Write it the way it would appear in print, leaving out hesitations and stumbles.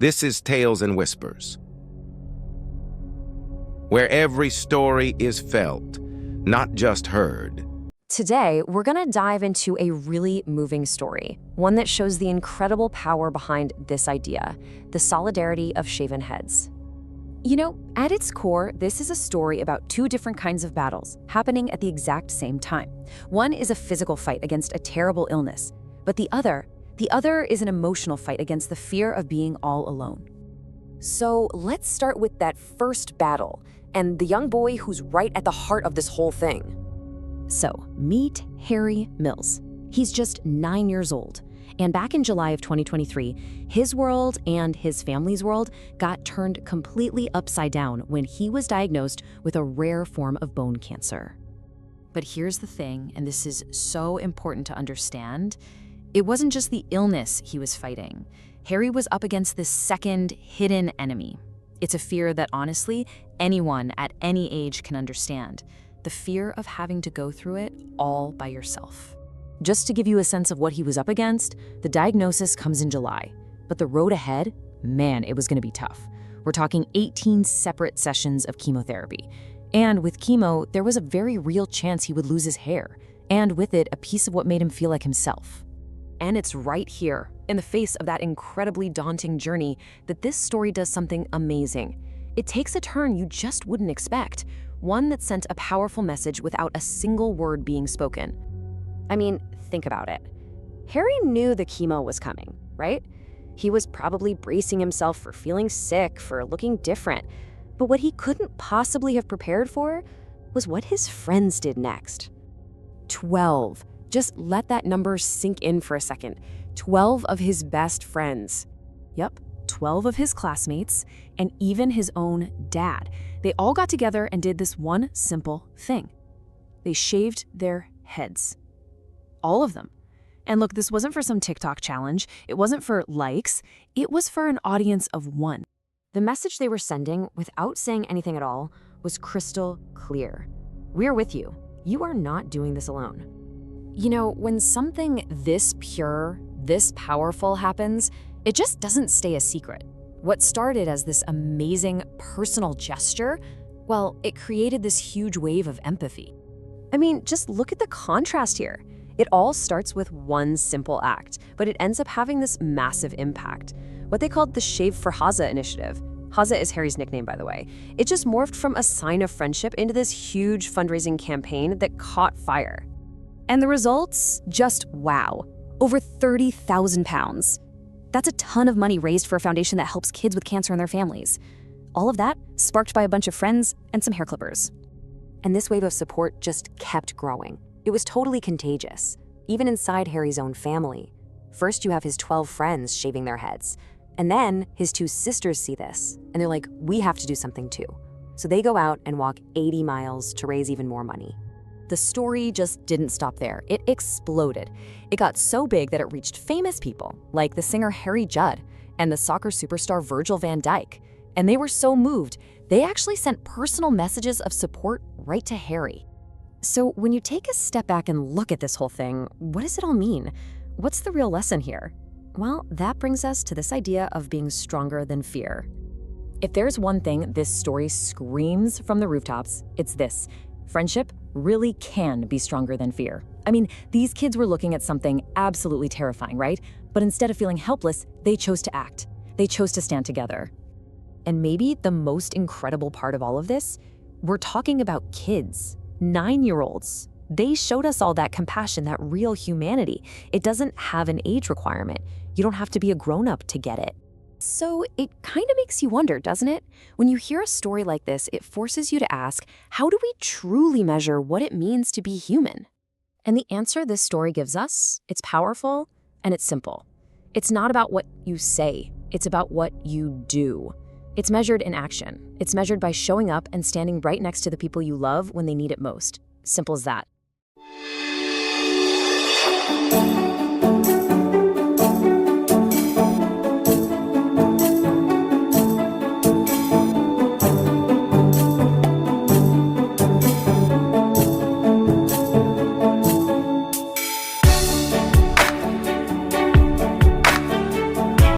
This is Tales and Whispers, where every story is felt, not just heard. Today, we're going to dive into a really moving story, one that shows the incredible power behind this idea, the solidarity of shaven heads. You know, at its core, this is a story about two different kinds of battles happening at the exact same time. One is a physical fight against a terrible illness, but the other is an emotional fight against the fear of being all alone. So let's start with that first battle and the young boy who's right at the heart of this whole thing. So, meet Harry Mills. He's just 9 years old. And back in July of 2023, his world and his family's world got turned completely upside down when he was diagnosed with a rare form of bone cancer. But here's the thing, and this is so important to understand, it wasn't just the illness he was fighting. Harry was up against this second hidden enemy. It's a fear that honestly, anyone at any age can understand. The fear of having to go through it all by yourself. Just to give you a sense of what he was up against, the diagnosis comes in July. But the road ahead, man, it was going to be tough. We're talking 18 separate sessions of chemotherapy. And with chemo, there was a very real chance he would lose his hair, and with it, a piece of what made him feel like himself. And it's right here, in the face of that incredibly daunting journey, that this story does something amazing. It takes a turn you just wouldn't expect, one that sent a powerful message without a single word being spoken. I mean, think about it. Harry knew the chemo was coming, right? He was probably bracing himself for feeling sick, for looking different. But what he couldn't possibly have prepared for was what his friends did next. 12. Just let that number sink in for a second. 12 of his best friends. Yep, 12 of his classmates, and even his own dad. They all got together and did this one simple thing. They shaved their heads. All of them. And look, this wasn't for some TikTok challenge. It wasn't for likes. It was for an audience of one. The message they were sending, without saying anything at all, was crystal clear. We're with you. You are not doing this alone. You know, when something this pure, this powerful happens, it just doesn't stay a secret. What started as this amazing personal gesture, well, it created this huge wave of empathy. I mean, just look at the contrast here. It all starts with one simple act, but it ends up having this massive impact. What they called the Shave for Hazza initiative. Hazza is Harry's nickname, by the way. It just morphed from a sign of friendship into this huge fundraising campaign that caught fire. And the results? Just wow. Over £30,000. That's a ton of money raised for a foundation that helps kids with cancer and their families. All of that sparked by a bunch of friends and some hair clippers. And this wave of support just kept growing. It was totally contagious, even inside Harry's own family. First, you have his 12 friends shaving their heads. And then his 2 sisters see this, and they're like, we have to do something too. So they go out and walk 80 miles to raise even more money. The story just didn't stop there. It exploded. It got so big that it reached famous people, like the singer Harry Judd and the soccer superstar Virgil van Dijk. And they were so moved, they actually sent personal messages of support right to Harry. So when you take a step back and look at this whole thing, what does it all mean? What's the real lesson here? Well, that brings us to this idea of being stronger than fear. If there's one thing this story screams from the rooftops, it's this: friendship really can be stronger than fear. I mean, these kids were looking at something absolutely terrifying, right? But instead of feeling helpless, they chose to act. They chose to stand together. And maybe the most incredible part of all of this, we're talking about kids, 9-year-olds. They showed us all that compassion, that real humanity. It doesn't have an age requirement. You don't have to be a grown-up to get it. So it kind of makes you wonder, doesn't it? When you hear a story like this, it forces you to ask, how do we truly measure what it means to be human? And the answer this story gives us, it's powerful and it's simple. It's not about what you say, it's about what you do. It's measured in action. It's measured by showing up and standing right next to the people you love when they need it most. Simple as that.